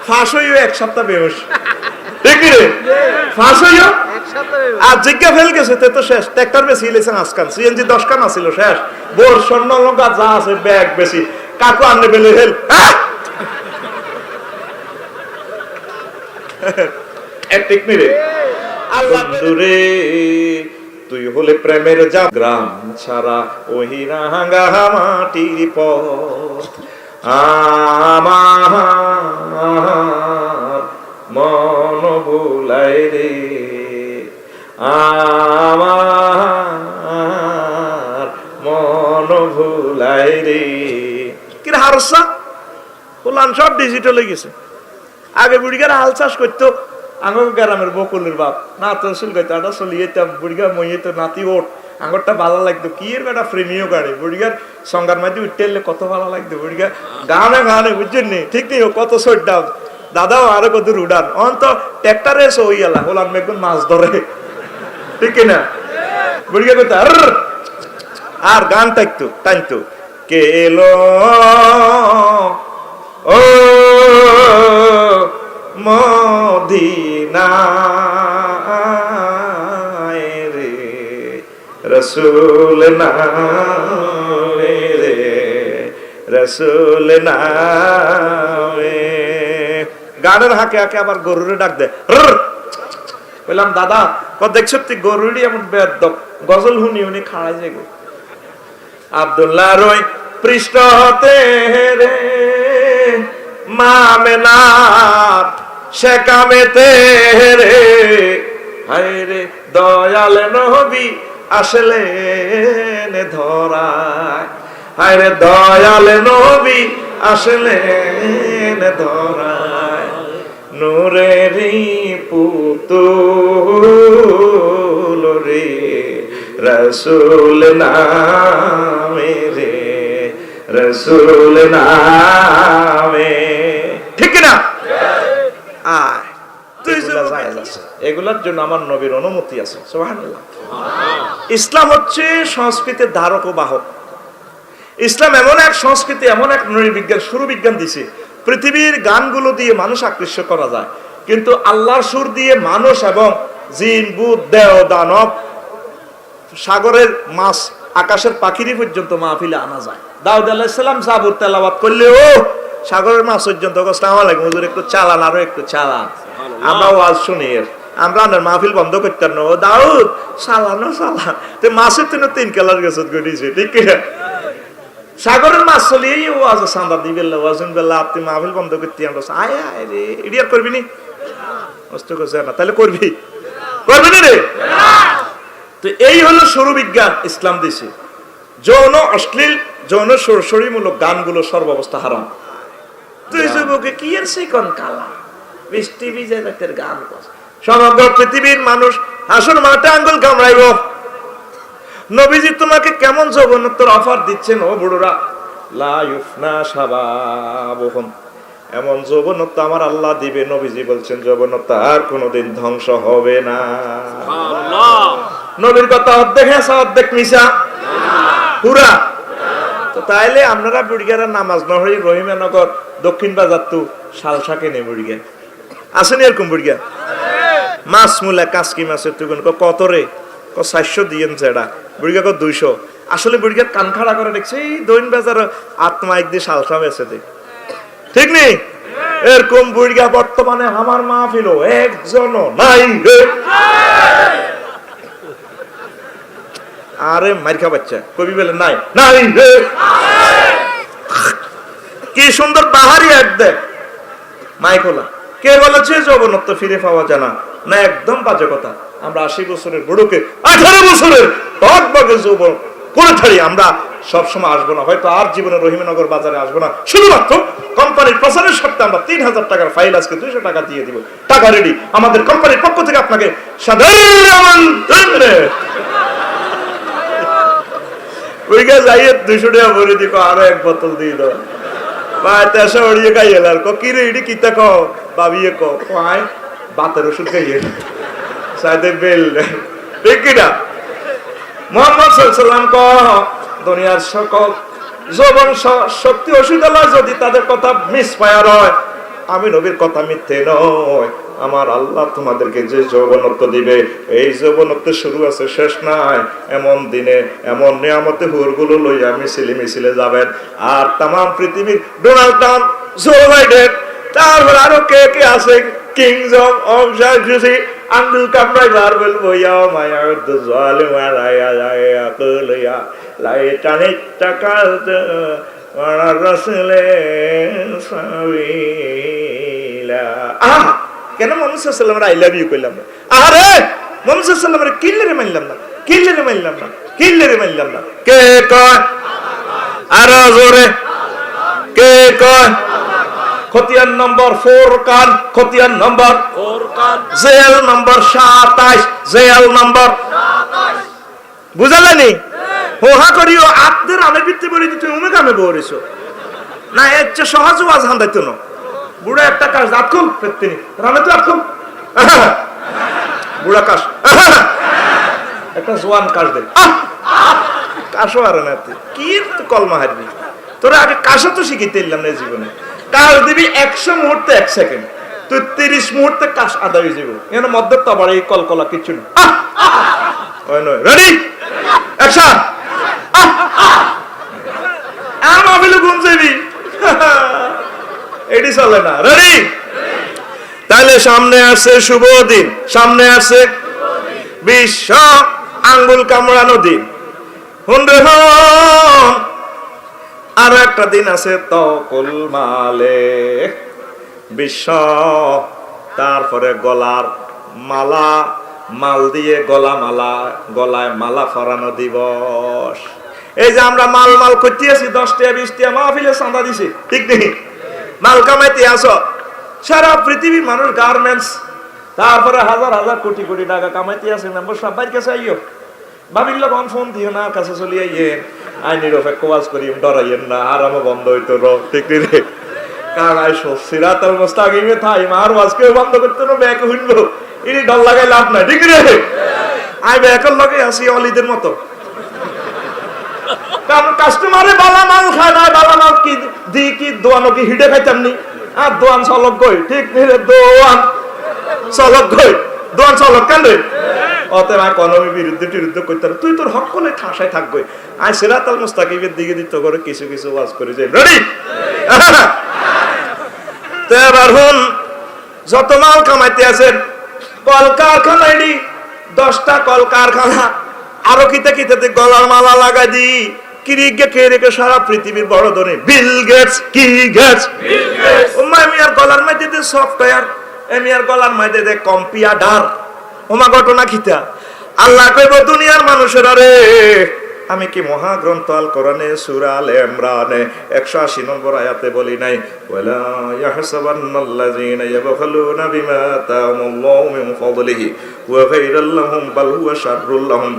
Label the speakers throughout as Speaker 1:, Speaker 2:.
Speaker 1: ফাঁস হইও এক সপ্তাহ বেহোশ, ঠিক রে? ফাঁস হইও আর জিজ্ঞা ফেল গেছে তে তো শেষ। ট্রাক্টর বেশি লেছেন আজকাল, সিএনজি 10 খান আছিল শেষ। বোর স্বর্ণ লঙ্কা যা আছে ব্যাগ বেশি, কাকু আনলে বেলে হেল ঠিক নি রে? বন্ধুরে তুই হলে প্রেমের যা গ্রাম ছাড়া ওহি রাঙা মাটির পথ, আমার মন ভুলাই রে, আমার মন ভুলাই রে। কি হারসা ফুলান সব ডিজিটাল হয়ে গেছে। আগে বুড়িগার হাল চাষ করতো, আঙুর গ্রামের বকুলের বাপ না তো শুল গাইতো আটা চলিয়েতাম, বুড়িগা মইতো নাতি ওঠ আঙুরটা ভালো লাগতো। কি এর বেটা প্রেমীয় গাড়ি, বুড়িগার সঙ্গার মাঝে উঠতে এলে কত ভালো লাগতো। বুড়িগা গানে গানে বুঝছেন নি, ঠিক নেই কত সইটাম দাদাও আরো কত উড়ান অন্ত ট্রাক্টরে এসে ওই এলা হলাম একদম মাছ ধরে, ঠিক না? বুড়িগা করতো আর গান টাইতো কে এলো ও মদিনায় রে রসুল নামে রে, রসুল নামে। গানের হাঁকে হাঁকে আবার গরুরে ডাক দেয়। বললাম দাদা দেখছো তুই গরুরই এমন বেদব গজল হুনি উনি খাড়াই যায় গো। আব্দুল্লাহ রই পৃষ্ঠ হতে রে মামেনাত শেকামেতে রে, হায় রে দয়াল নবী আসলেন ধরায়, হায় রে দয়াল নবী আসলেন ধরায়, নূরেরই পুতুল রে রসুল নামে রে, রসুল নামে, ঠিক না? এগুলার জন্য আমার নবীর অনুমতি আছে। সুবহানাল্লাহ। ইসলাম হচ্ছে সংস্কৃতির ধারক ও বাহক। ইসলাম এমন এক সংস্কৃতি, এমন এক নৃবিজ্ঞান সুর বিজ্ঞান দিছে, পৃথিবীর গানগুলো দিয়ে মানুষ আকৃষ্ট করা যায়, কিন্তু আল্লাহর সুর দিয়ে মানুষ এবং জিন ভূত দেহ দানব সাগরের মাছ আকাশের পাখিরই পর্যন্ত মাহফিলে আনা যায়। দাউদ আলাইহিস সালাম জাবুর তেলাওয়াত করলে ও সাগরের মাছ পর্যন্ত আসসালামু আলাইকুম হুজুর একটু চালান, আরো একটু চালান। আমরা ওয়াজ শুনি, আমরা মাহফিল বন্ধ করতাম না, ও দাউদ চালানো চালান। তো মাছের জন্য 3 কালার গেছে গড়িয়েছে, ঠিক না? সাগরের মাছ চলিয়ে ওয়াজ চাঁদা দিবে ওয়াজুন বেলা আপনি মাহফিল বন্ধ করতে আমরা আয় আয় রে এডি আর করবি নি কষ্ট করছে না, তাহলে করবি না রে। তো এই হলো সুর বিজ্ঞান ইসলাম দিছে। যৌন অশ্লীল যৌন সরসরিমূলক গানগুলো সর্বাবস্থা হারাম। তুই যুবকে কি এর সেকন কালা বৃষ্টি ভিজে রাতের গান, সমগ্র পৃথিবীর মানুষ হাসর মাঠে আঙ্গুল কামড়াইব। নবীজি তোমাকে কেমন যৌবনত্বের অফার দিচ্ছেন ও বুড়োরা, লা ইউফনা শাবাবুহুম, এমন যৌবনত্ব আমার আল্লাহ দিবে। নবীজি বলছেন যৌবনত্ব আর কোনোদিন ধ্বংস হবে না। সুবহানাল্লাহ। নবীর কথা অর্ধেক হাসা অর্ধেক মিশা পুরা। তো তাইলে আপনারা বুড়িগারা নামাজ নহরি রহিমানগর দক্ষিণ বাজার তো শালশাকে নেই বুড়িগা আসেনি এরকম বুড়িগা মাছ মূলা কাঁচকি মাছের তুগুন কত রে 400 দিয়েন সেটা বুড়িগা 200। আসলে বুড়িগার কান খাড়া করে দেখছে এই দৈন বাজার আত্মা একদিন শালসা বেছে দে, ঠিক নেই? এরকম বুড়িগা বর্তমানে আমার মাহফিল একজনও নাই রে। আরে মাইরখা বাচ্চা কবি বলে নাই নাই রে। কি সুন্দর বাহারি এক দেখ মাইকোলা কে বলেছে যৌবনত্ব ফিরে পাওয়া যায় না? না, একদম বাজে কথা। আমরা 80 বছরের বুড়োকে 18 বছরের টকবগে যৌবন করে ছাড়ি আমরা সবসময় আসবো না, হয়তো আর জীবনে রহিমনগর বাজারে আসবো না। শুধুমাত্র কোম্পানির প্রচারের শর্তে আমরা 3000 টাকার ফাইল আজকে 200 টাকা দিয়ে দিব। টাকা রেডি, আমাদের কোম্পানির পক্ষ থেকে আপনাকে ওইটা যাইয়ে 200 টাকা ভরে দিব, আরো 1 বোতল দিয়ে দাও বাড়িতে আসা ওড়িয়ে খাইয়ে আর কি রে এটি কিতা ক ভাবিয়ে কায় বাতের ওষুধ খাইয়ে সাথে বেল ঠিক কিনা? মোহাম্মদ সাল্লাম ক দুনিয়ার সকল যৌবন শক্তি ওষুধালয় যদি তাদের কথা মিসফায়ার হয় আমি নবীর কথা মিথ্যে নয়। আমার আল্লাহ তোমাদেরকে যে যৌবনত্ব দিবে, এই যৌবনত্ব শুরু আছে, শেষ নাই। এমন দিনে এমন নিয়ামতে হুরগুলো লইয়া মিছিলে মিছিলে যাবেন। আর তাম পৃথিবীর ডোনাল্ড ট্রাম্প, জো বাইডেন, তারপর আরো কে কে আছে, কিংস অফ জার্সি, আঙ্গুল কামড়াই বারবেল বইয়া মায়া জালিম আয়া আয়া কলয়া লাই টানে টাকা রাসূলে সাবিলা। কেন মুহাম্মদ সাল্লাল্লাহু আলাইহি ওয়াসাল্লাম আই লাভ ইউ কইলাম না? আরে মুহাম্মদ সাল্লাল্লাহু আলাইহি ওয়াসাল্লাম কিল্লারে মানলাম না, কিল্লারে মানলাম না, কিল্লারে মানলাম না। কে কয়? আর জোরে কে কয়? খতিয়ান নম্বর ফুরকান, খতিয়ান নম্বর ফুরকান, জেল নম্বর 27, জেল নম্বর 27। বুঝালেনি? হোহা করিও আপনাদের আমি পিতে বলি তুই উমে কামে বরিছো না, এর চেয়ে সহজ ওয়াজ হান্দাইতো না। বুড়া একটা কাজ আতকুম ফেতনি রামে তো আতকুম বুড়া কাজ একটা জোয়ান কাজ দে কাশো আর না, তুই কি কলমা হারবি? তোরা আগে কাশো তো শিখিতে এলাম না জীবনে। কাজ দিবি 100 মুহূর্তে 1 সেকেন্ড, তুই 30 মুহূর্তে কাজ আদায় হয়ে যাবো। এর মধ্যে তো আবার এই কলকলা কিছু না। Ready action. আমি ঘুম যাবি এটি চলে না। রেডি? তাহলে সামনে আছে শুভ দিন, সামনে আছে বিশ্ব আঙ্গুল কামড়ানো দিন। হুন্ডে হন আর একটা দিন আছে তকুল মালে বিশ্ব, তারপরে গলার মালা, মাল দিয়ে গলা মালা, গলায় মালা পরানো দিবস। এই যে আমরা মাল মাল করতে আছি, 10 টাকা 20 টাকা মাহফিলে চাঁদা দিছি, ঠিক নেই? মাল কামাইতে আসো, সারা পৃথিবীর মানুষ গার্মেন্টস, তারপরে হাজার হাজার কোটি কোটি টাকা কামাইতে আছে। মেম্বার সবাই কাছে আইও, ভাবিল কখন ফোন দিও না, কাছে চলে আইয়েন, আইনি রফেক কোয়াজ করি, ডরাইয়েন না, আরামও বন্ধ হইতো ঠিক রে। কারণ আই সিরাতাল মুস্তাকিমে থাই মার ওয়াজকেও বন্ধ করতে না, ব্যাক হইলো ইনি ডর লাগাই লাভ নাই, ঠিক রে? আই ব্যাকের লগে আসি অলিদের মতো। কারণ কাস্টমারে বালা মাল খায় না, বালা মাল কি দি কি দোয়ানো কি হিডে খাইতাম নি? আর দোয়ান চলক গই, ঠিক নি রে? দোয়ান চলক গই, দোয়ান চলক কেন রে? অতএব ইকোনমি বিরুদ্ধে টিরুদ্ধে করতে তুই তোর হক কোলে ঠাসায় থাকবই। আই সিরাতাল মুস্তাকিমের দিকে দিত করে কিছু কিছু ওয়াজ করে যাই। রেডি? তো এবার হুন, যত মাল কামাইতে আছেন, কল কারখানা, 10টা কল কারখানা, আরো কিতে কিতে গলার মালা লাগাই দি, কিরিকে কেরিকে সারা পৃথিবীর বড় ধনী বিল গেটস, কি গেটস, বিল গেটস। ওমা মিয়ার গলার মধ্যে দে সফটওয়্যার, এমিয়ার গলার মধ্যে দে কম্পিউটার। ওমা ঘটনা খিতা আল্লাহ কইব দুনিয়ার মানুষেরা রে, আমি কি মহাগ্রন্থ আল কোরআনে সূরা আল ইমরানে 180 নম্বর আয়াতে বলি নাই, ওয়ালা ইয়াহসাবান্নাল্লাযীনা ইয়াবখালুনা বিমা আতাহুমুল্লাহু মিন ফাদলিহি ওয়া খায়রাল লাহুম বাল হুয়া শাররুল লাহুম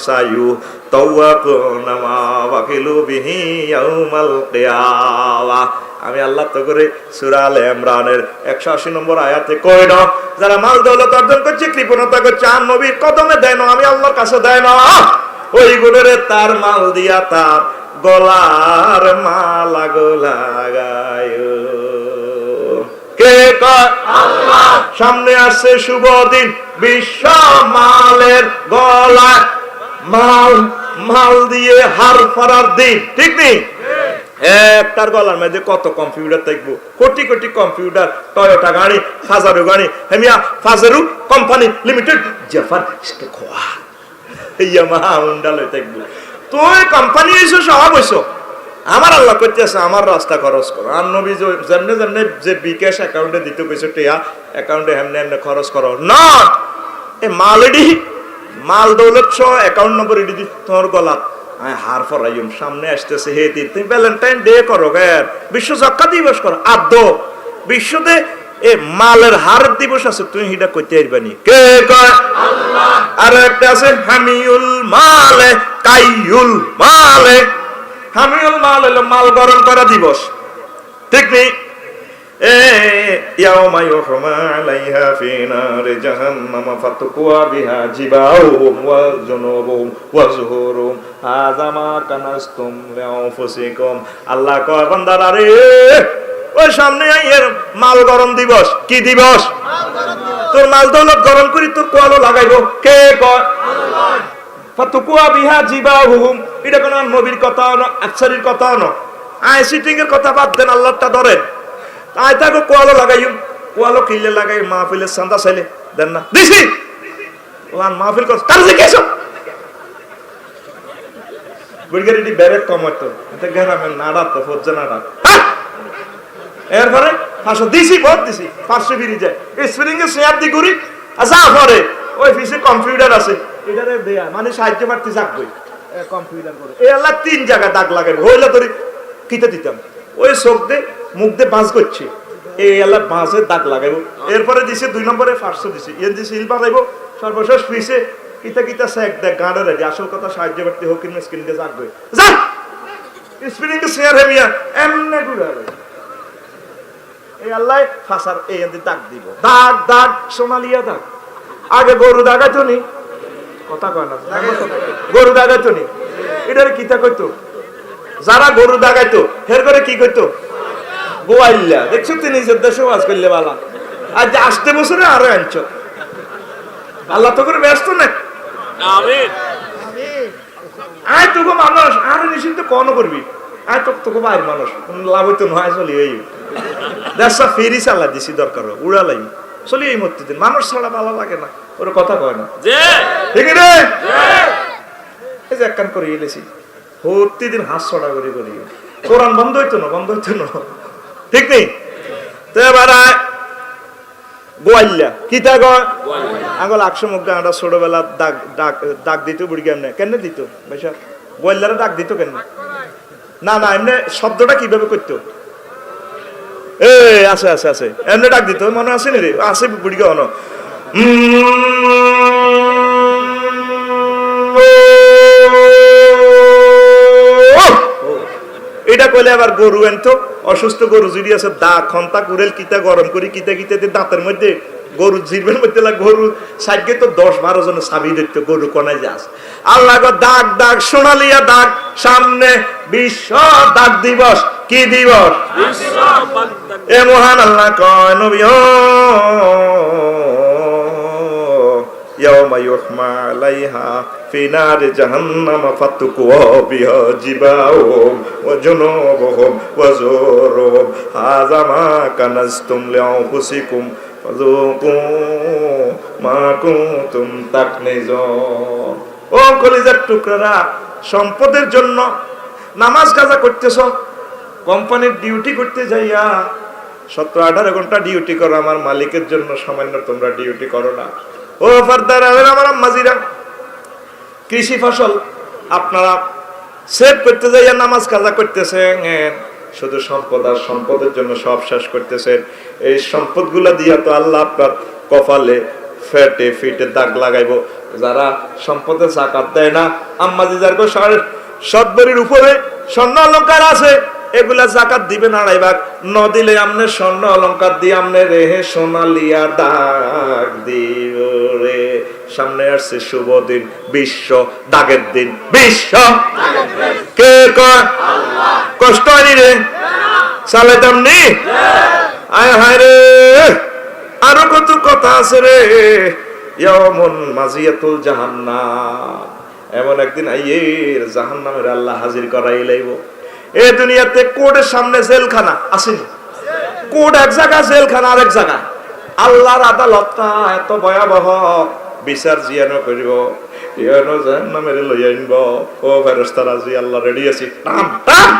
Speaker 1: সায়ুতাওয়াকুনা মা ওয়াকিলু বিহি ইয়াউমাল কিয়ামাহ। আমি আল্লাহ তো করে সূরা আল ইমরানের 180 নম্বর আয়াতে কই না, যারা মাল দৌলত অর্জন করছে, কৃপণতা করছে, আর নবীর কদমে দেয় না, আমি আল্লাহর কাছে দেয় না, ওই গুলোরে তার মাল দিয়া তার গলার মালা লাগায়। কে কয়? আল্লাহ। সামনে আসছে শুভ দিন, বিশ্ব মালের গলায় মাল, মাল দিয়ে হার ফারার দিন, ঠিক নেই? একটার গলার মধ্যে কত কম্পিউটার থাকবো, কোটি কোটি কম্পিউটার, টয়োটা গাড়ি, ফাজারু গাড়ি, হেমিয়া ফাজারু কোম্পানি লিমিটেড, জাফার খোয়া ইয়ামাহা হুন্ডা লই থাকবো। তুই কোম্পানি এসো, সব হইছো, আমার আল্লাহ করতেছে আমার রাস্তা খরচ করো। আর নবী যেমনে যেমনে যে বিকাশ অ্যাকাউন্টে দিতে কইছো টিয়া, অ্যাকাউন্টে হেমনে হেমনে খরচ করো না। এ মাল এডি, মাল দৌলত সহ অ্যাকাউন্ট নম্বর এডি দি তোর গলাত হার ফরাইম। সামনে আসতেছে হে দিন, তুমি ভ্যালেন্টাইন ডে করো, বিশ্ব জাকাত দিবস করো, আদ্য বিশ্বতে এ মালের হার দিবস আছে, তুমি হিডা কইতে পারবানি। কে কয়? আল্লাহ। আর একটা আছে হামিউল মালে কাইয়ুল মালে। হামিউল মাল হলো মাল গরম করা দিবস, ঠিক নেই? ইয়াউমা ইউহমা আলাইহা ফি নারি জাহান্নাম ফাতুকুয়া বিহা জিবাহুম ওয়া জুনুবুহুম ওয়া যুহুরুহুম হাযা মা কানাসতুম লিআনফুসিকুম। আল্লাহ কয় বান্দারা রে, ওই সামনে আইয়ের মাল গরম দিবস। কি দিবস? তোর মাল দৌলত গরম করি তোর কোয়ালো লাগাইবো কে? কয় ফাতুকুয়া বিহা জিবাহুম। এটা কোন নবীর কথা না, আফসারির কথা না, আই সিটিং এর কথা বাদ দেন, আল্লাহটা ধরেন। আয় তাকে কোয়ালো লাগাইম, কোয়ালো কিনলে লাগাই মাহফিলের চান্দা চাইলে দেন না, দিছি ওয়ান মাহফিল কর কার যে কেছো বুড়গারিটি বেরেক কমাতো এটা গ্রামের নাড়া তো ফজ্জা নাড়া। এরপরে 500 দিছি, বহুত দিছি, 500 বিরি যায় স্প্রিং এর শেয়ার দি করি। যা পরে ওই পিছে কম্পিউটার আছে, এটারে দেয়া মানে সাহায্য করতে যাকবই কম্পিউটার করে এই আল্লাহ 3 জায়গা দাগ লাগাইবো। হইলা তোর কিতে দিতাম ওই চোখ দে মুখ দে বাঁচ করছে, এই আল্লাহ বাঁচে দাগ লাগাইবো। এরপরে দিছে 2 নম্বরে 500 দিছে, এর দিছে ইল বানাইবো। সর্বশেষ পিছে কিতা কিতা সেক দেখ গাড়ে রেডি। আসল কথা সাহায্য করতে হকির মিসকিন কে যাকবে যা স্প্রিং এর শেয়ার হেমিয়া এমনে ঘুরাবে। এই আল্লাহ ফাসার এই এতে দাগ দিব, দাগ দাগ সোনালিয়া দাগ। আগে গরু দাগাইতো নি, কথা কয় না, গরু দাগাইতো নি, এটারে কিতা কইতো? যারা গরু দাগাইতো হের করে কি কইতো? গোয়াইল্লা। দেখছো তুই নিজের দেশে ওয়াজ করলে বালা, আজ আসতে বছরে আরো আনছ। আল্লাহ তো করে ব্যস্ত না। আমিন। আয় তোকে মানুষ আর নিশ্চিন্ত কোন করবি, আয় তোকে বাইর মানুষ লাভ হইতো নয় চলি এই দেশটা ফেরি চালা দিছি দরকার উড়ালাই চলি এই মধ্যে দিন মানুষ ছাড়া ভালো লাগে না, ওর কথা কয় না ঠিক রে। এই যে একখান করে এলেছি প্রতিদিন হাঁস ছড়া করি করি, কোরআন বন্ধ হইতো না, বন্ধ হইতো না, ঠিক নেই তো। এবার গোয়াল্লা কিতা গয় আগল 100 মুখ গাঁটা ছোটবেলা দাগ ডাক ডাক দিত বুড়ি কেমনে কেন দিত ভাইসা গোয়াল্লারা ডাক দিত কেন? না না এমনি শব্দটা কিভাবে করতো? এ আছে আছে আছে এমনি ডাক দিত, মনে আছে নি রে? আছে বুড়ি কেন এটা কইলে আবার গরু এনতো অসুস্থ গরু যদি আছে দা খন্তা কুড়েল কিতা গরম করি কিতা কিতা দাঁতের মধ্যে গরু জিরবের মধ্যে গরু সাইডকে তো 10-12 জনের চাবি দিত গরু কোনায় যাস। আল্লাহ গো দাগ দাগ সোনালিয়া দাগ সামনে বিশ্ব দাগ দিবস। কি দিবস? এ মহান আল্লাহ কয় নবী ইয়াউমা ইউহমা আলাইহা ফি নারি জাহান্নাম ফাতুকুয়া বিহা জিবাহুম ওয়া জুনুবুহুম ওয়া যুহুরুহুম হাযা মা কানাসতুম লিআনফুসিকুম ফাযুকু মা কুনতুম তাকনিজুন। ও কলিজার টুকরারা, সম্পদের জন্য নামাজ কাজা করতেছ, কোম্পানির ডিউটি করতে যাইয়া 17-18 ঘন্টা ডিউটি করো, আমার মালিকের জন্য সামান্য তোমরা ডিউটি করো না। ও ফারদার আমার আম্মাজিরা, কৃষি ফসল আপনারা সেভ করতে যাইয়া নামাজ কাজা করতেছেন, শুধু সম্পদ আর সম্পদের জন্য সব শেষ করতেছেন। এই সম্পদগুলা দিয়া তো আল্লাহ আপনার কপালে ফেটে ফিটে দাগ লাগাইবো। যারা সম্পদে যাকাত দেয় না, আম্মাজি যার সদবরির উপরে স্বর্ণ অলংকার আছে, এগুলা যাকাত দিবে না, ভাগ ন দিলে আমনে স্বর্ণ অলংকার দিয়ে আমনে রেহে সোনালিয়া দাগ দিব রে। সামনে আসছে শুভ দিন, বিশ্ব দাগের দিন। বিশ্ব কে কয়? কষ্ট হয়নি রে? চালাইতাম নি? আয় হায় রে, আরো কত কথা আছে রে। ইয়াউমুন মাজিয়াতুল জাহান্নাম, এমন একদিন আইয়ের জাহান্নামের আল্লাহ হাজির করাই লাইব। এ দুনিয়াতে কোর্টের সামনে জেলখানা আসেনি, কোর্ট এক জায়গা, জেলখানা আরেক জায়গা। আল্লাহর আদালতটা এত ভয়াবহ, বিচার জিয়ানো করিব, ইয়ানো জাহান্নামের লই আইনব। ও ফেরেশতারা জি আল্লাহ রেডি আছি, টান টান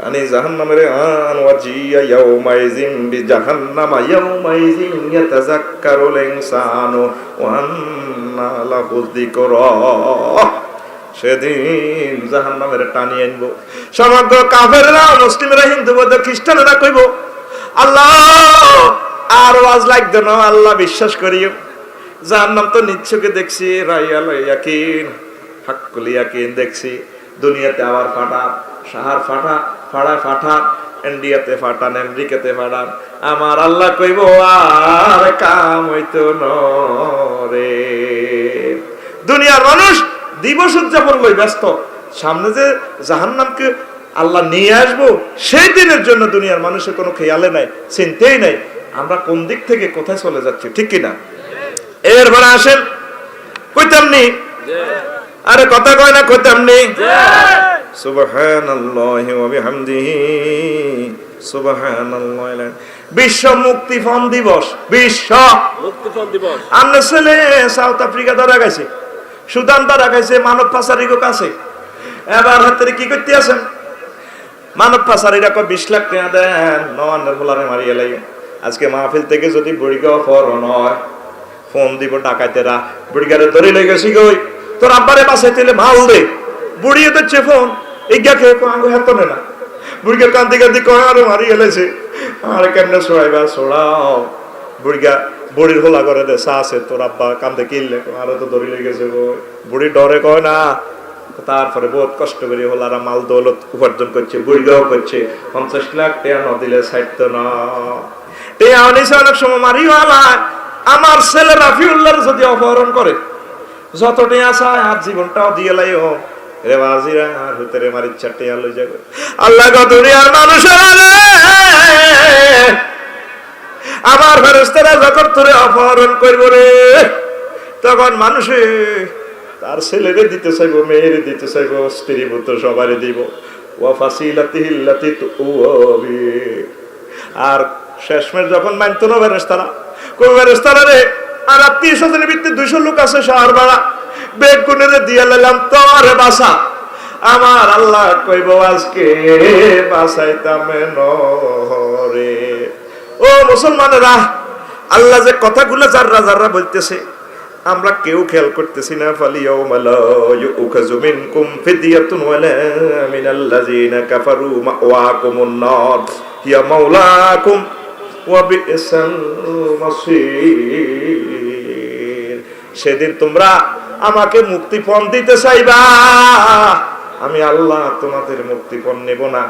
Speaker 1: আনি জাহান্নামের আন ওয়াজিয়া ইয়াউমাইজিন বিজাহান্নামা ইয়াউমাইজিন ইয়াতাযাক্কারুল ইনসানু ওয়া আন্না লাহু যিকরা। সেদিন জাহান্নামের টানি আনব। সমগ্র কাফেররা, মুসলিমরা, হিন্দু, বৌদ্ধ, খ্রিস্টানেরা কইব আল্লাহ আর ওয়াজ লাগবে না, আল্লাহ বিশ্বাস করিও। জাহান্নাম তো নিচ্ছকে দেখছি, রাইয়াল ইয়াকিন হাক্কুল ইয়াকিন দেখছি, দুনিয়াতে আবার ফাটা সাহার ফাটা ফাড়া ফাটা, ইন্ডিয়াতে ফাটান, আমেরিকাতে ফাটান, আমার আল্লাহ কইব আর কাম হইতো নরে। দুনিয়ার মানুষ দিবস উদযাপন লই ব্যস্ত, সামনে যে জাহান্নামকে আল্লাহ নিয়ে আসবো সেই দিনের জন্য দুনিয়ার মানুষের কোনো খেয়ালে নাই, চিন্তাই নাই আমরা কোন দিক থেকে কোথায় চলে যাচ্ছি, ঠিক কিনা? এরপরে আসেন কইতাম নি, আরে কথা কয় না, কইতাম নি সুবহানাল্লাহি ওয়া বিহামদিহি সুবহানাল্লাহ। বিশ্ব মুক্তিপণ দিবস, বিশ্ব মুক্তিপণ দিবস। আমরা ছেলে সাউথ আফ্রিকা ধরা গেছে, সুদান ধরা গেছে, মানব পাচারির কাছে। এবার হাতে কি করতে আছেন? মানব পাচারিরা 20 লাখ টাকা দেন, নওয়ান্নের ফুলারে মারিয়ে লাগে। আজকে মাহফিল থেকে যদি বুড়িগাঁও ফরন হয়, ফোন দিব ডাকাতেরা, বুড়িগারে ধরে লই গেছি গই, তোর আব্বারে বাসাইতে মাল দে। বুড়িয়ে দিচ্ছে ফোন, ইজ্ঞা খেয়ে আগে হাত না, বুড়িগা কান্দি কান্দি কয় আরো মারি গেলেছে, আর কেমনে ছড়াইবা ছড়াও। বুড়িগা বুড়ির হোলা করে দে চা আছে, তোর আব্বা কান্দে কিনলে আরো তো ধরে লই গেছে গই। বুড়ি ডরে কয় না, তারপরে বহুত কষ্ট করে হোলারা মাল দৌলত উপার্জন করছে, বুড়িগাও করছে। 50 লাখ টাকা ন দিলে ছাড়ত না। টেয়া আনিছে অনেক সময় মারিও আলায়। আমার ছেলে রাফিউল্লাহর যদি অপহরণ করে, যত টেয়া চায় আর জীবনটাও দিয়ে লাইও রে বাজিরা, আর ভিতরে মারি চারটে আলো যাবে। আল্লাহ গো দুনিয়ার মানুষেরা রে, আমার ফেরেশতারা যখন তোরে অপহরণ করব রে, তখন মানুষে তার ছেলেরে দিতে চাইবো, মেয়েরে দিতে চাইবো, স্ত্রী পুত্র সবারই দিব। ওয়া ফাসিলাতিহিল্লাতি তুওয়াবি। আর শেষমেশ যখন মানতো না ফেরেশতারা, কোন ফেরেশতারা রে, আর আত্মীয় স্বজনের ভিত্তি 200 লোক আছে শহর ভাড়া, বেগুনেরে দিয়ে লাইলাম তোরে বাসা। আমার আল্লাহ কইব আজকে বাসাইতাম নরে। ও মুসলমানেরা, আল্লাহ যে কথাগুলো জাররা জাররা বলতেছে আমরা কেউ খেয়াল করতেছি না। ফালিয়াউমা লা ইউখাযু মিনকুম ফিদিয়াতুন ওয়ালা মিনাল্লাযিনা কাফারু মাওয়াকুমুন নার হিয়া মাওলাকুম ওয়া বিসাল মাসীর। সেদিন তোমরা আমাকে মুক্তিপণ দিতে চাইবা, আমি আল্লাহ তোমাদের মুক্তিপণ নেব না,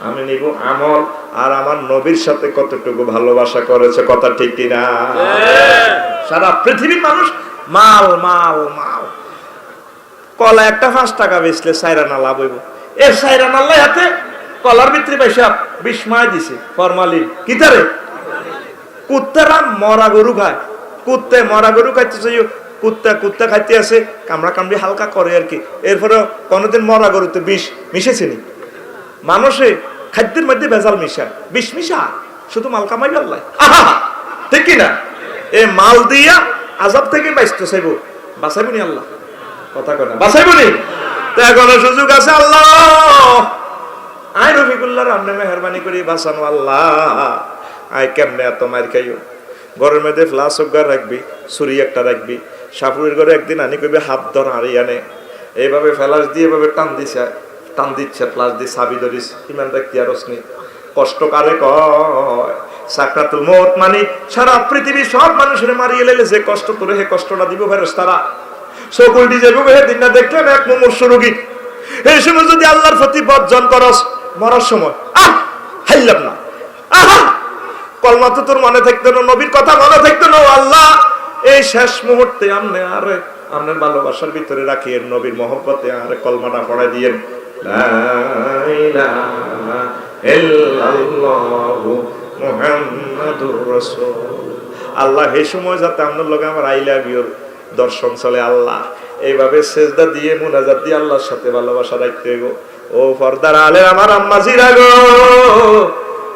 Speaker 1: আমি নিব আমল আর আমার নবীর সাথে কতটুকু ভালোবাসা করেছে। কথা ঠিক কিনা? সারা পৃথিবীর মানুষ মাল মাল মাল। কলা একটা 5 টাকা বেচলে 4 আনা লাভ হইব। এর 4 আনা আল্লাহ হাতে কলার ভিতরে পয়সা বিস্ময় দিছে ফরমালিন। কি তারে কুত্তারা মরা গরু খায়, কুত্তে মরা গরু খাইতেছে, কুত্তা কুত্তা খাইতে আছে, কামড়া কামড়ি হালকা করে আর কি। এরপরে কোনোদিন মরা গরুতে বিষ মিশেছে নি? মানুষে খাদ্যের মধ্যে ভেজাল মিশা, বিষ মিশা, শুধু মাল কামাই আল্লাহ। ঠিক কিনা? এই মাল দিয়া আযাব থেকে বাঁচতে চাইব, বাঁচাইব নি আল্লাহ? কথা কয় না, বাঁচাইব নি? তো এখনো সুযোগ আছে। আল্লাহ আয় রফিকুল্লাহর আপনি মেহরবানি করে বাঁচানো আল্লাহ। আয় কেমনে এত মার খাইও? ঘরের মধ্যে ফ্লাস অজ্ঞা রাখবি, ছুরি একটা রাখবি, সাপুরের ঘরে একদিন আনি কইবে হাত ধর হারিয়ে আনে, এইভাবে ফ্লাস দিয়ে এভাবে টান দিচ্ছে ফ্লাস দিয়ে সাবি ধরিস, ইমান রাখতে আর নি। কষ্ট কারে কয়? সাকরাতুল মউত মানে সারা পৃথিবীর সব মানুষের মারিয়ে লেলে যে কষ্ট করে, হে কষ্টটা দিব ফেরেশতারা। সকল ডিজে বুকে দিন না দেখলেন এক মুমূর্ষু রোগী, এই সময় যদি আল্লাহর প্রতি বর্জন করস, মরার সময় হাইলাম না, কলমা তো তোর মনে থাকতো না, নবীর কথা মনে থাকতো না। আল্লাহ এই শেষ মুহূর্তে আপনি আর আপনার ভালোবাসার ভিতরে রাখিয়েন, নবীর মহব্বতে আর কলমাটা পড়াই দিয়েন, লা ইলাহা ইল্লাল্লাহু মুহাম্মাদুর রাসূল। আল্লাহ এই সময় যাতে আপনার লগে আমার আই লাভ ইউ দর্শন চলে। আল্লাহ এইভাবে সেজদা দিয়ে মুনাজাত দিয়ে আল্লাহর সাথে ভালোবাসা রাখতে হইব। ও পর্দার আলে আমার আম্মাজিরা গো,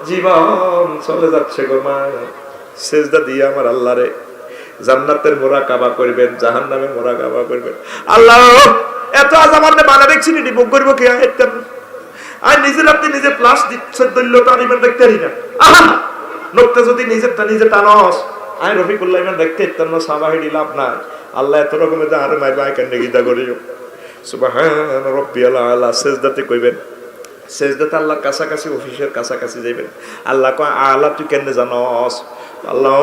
Speaker 1: জীবন চলে যাচ্ছে গো মা, সেজদা দিয়ে আমার আল্লাহরে জান্নাতের মুরাকাবা করবেন, জাহান্নামের মুরাকাবা করবেন। আল্লাহ এত আজ আমার বানা দেখছি নি বুক করব কি আইতেন আর নিজের আপনি নিজে প্লাস দিচ্ছেন, দল্যটা আনিবেন দেখতে পারি না। নোকটা যদি নিজেরটা নিজে টানস, আমি রফিকুল্লাহ ইমান দেখতে ইতেন না, সাবাহিডি লাভ নাই। আল্লাহ এত রকমের আরে মাই বাই কেন গীতা করিও সুবহান রাব্বিয়াল আলা। সেজদাতে কইবেন, সেজদাতে আল্লাহর কাছাকাছি, অফিসের কাছাকাছি যাইবেন। আল্লাহ কয় আলা তুই কেন জানস? আল্লাহ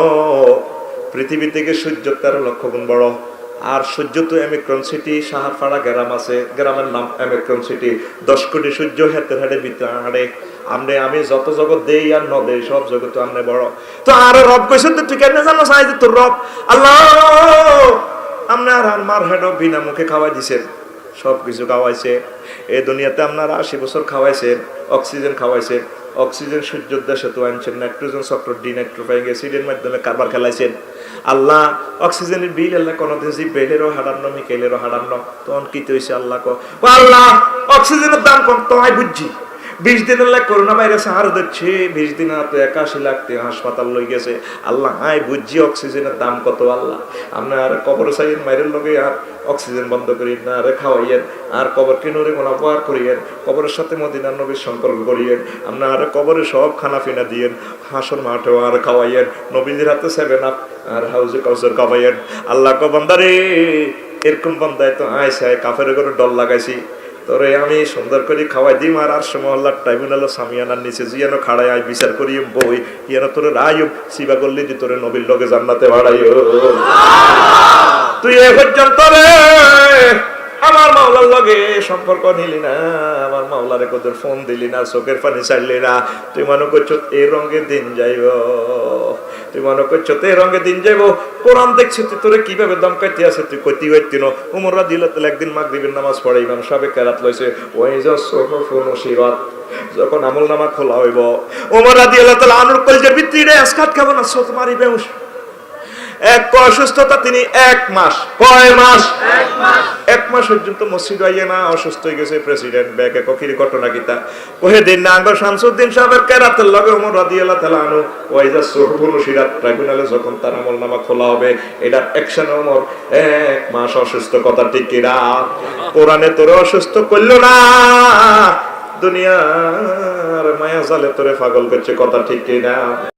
Speaker 1: পৃথিবী থেকে সূর্য 13 লক্ষ গুণ বড়, আর সূর্য তো এমিক্রন সিটি, সাহারপাড়া গ্রাম আছে, গ্রামের নাম এমিক্রন সিটি। 10 কোটি সূর্য হাতের হাড়ে ভিতরে হাড়ে আমনে আমি যত জগৎ দেই আর ন দেই সব জগৎ আমনে বড়। তো আর রব কইছে তো তুই কেন জানো চাই যে তোর রব আল্লাহ আমনে আর মার হেড বিনা মুখে খাওয়াই দিছেন, সব কিছু খাওয়াইছে। এই দুনিয়াতে আপনারা 80 বছর খাওয়াইছেন, অক্সিজেন খাওয়াইছেন, অক্সিজেন সূর্যের দেশে তো আনছেন, নাইট্রোজেন চক্র ডিনাইট্রোফাইং অ্যাসিডের মাধ্যমে কারবার খেলাইছেন। আল্লাহ অক্সিজেনের বিল আল্লাহ কোনদিন জিব্রাইলেরও হারান্ন, মিকাইলেরও হারান্ন। তখন কি হইছে আল্লাহ আল্লাহ অক্সিজেনের দাম কম তো আই বুঝছি। 20 দিন আল্লাহ করোনা ভাইরাস হার দিচ্ছে, 20 দিন তো 81 লাখ হাসপাতাল লই গেছে। আল্লাহ আই বুঝছি অক্সিজেনের দাম কত। আল্লাহ আপনার কবর সাইয়ের মাইরের লগে আর অক্সিজেন বন্ধ করি না রে খাওয়াইয়েন, আর কবর কিনুরে মোনাফার করিয়েন, কবরের সাথে মদিনার নবীর সম্পর্ক করিয়েন, আপনার কবরে সব খানা ফিনা দিয়েন, হাসর মাঠেও আর খাওয়াইয়েন, নবীদের হাতে 7 আপ আর হাউজে কাউসার খাওয়াইয়েন। আল্লাহ কো বান্দারে এরকম বান্দায় তো আয় কাফের করে ডল লাগাইছি, তোরে আমি সুন্দর করে খাওয়াই দিম। আর মহল্লার ট্রাইব্যুনাল সামিয়ানার নিচে জিয়ানো খাড়ায় আয় বিচার করি বই ইয়ানো তোরে রায় সিবা করলি দি তোরে নবীর লগে জান্নাতে বাড়াইও। তুই এ পর্যন্ত রে আমার মাওলার লগে সম্পর্ক নিলি না, আমার মাওলারে কোদের ফোন দিলি না, চোখের পানি ছাড়লি না। তুই মনে করছো এই রঙে দিন যাইব, তুই মনে করছো এই রঙে দিন যাইব। কোরআন দেখছি তুই তোরে কিভাবে দমকাইতে আছে, তুই কইতে হইতিন। উমর রাদিয়াল্লাহু তাআলা একদিন মাগরিবের নামাজ পড়ে ইমাম সাহেব কেরাত লইছে, ওয়াইজা সুহুফুন নশিরাত, যখন আমলনামা খোলা হইব উমর রাদিয়াল্লাহু তাআলা আনুর কলজের ভিতরে আসকাত কেমন আছে তোমারই বেউস। এক অসুস্থতা তিনি 1 মাস, কয় মাস? 1 মাস পর্যন্ত মসজিদ আইয়ে না, অসুস্থ হয়ে গেছে প্রেসিডেন্ট। ব্যাকে কখির ঘটনা কিতা কহে দিন না আঙ্গ শামসুদ্দিন সাহেবের কেরাতের লগে ওমর রাদিয়াল্লাহু তাআলা আনহু ওয়াইজা সুহুফুন নশিরাত ট্রাইব্যুনালে যখন তার আমলনামা খোলা হবে, এটা অ্যাকশন ওমর 1 মাস অসুস্থ। কথা ঠিক কিনা? কোরআনে তোরে অসুস্থ করলো না, দুনিয়ার মায়া জালে তোরে পাগল করছে। কথা ঠিক কিনা?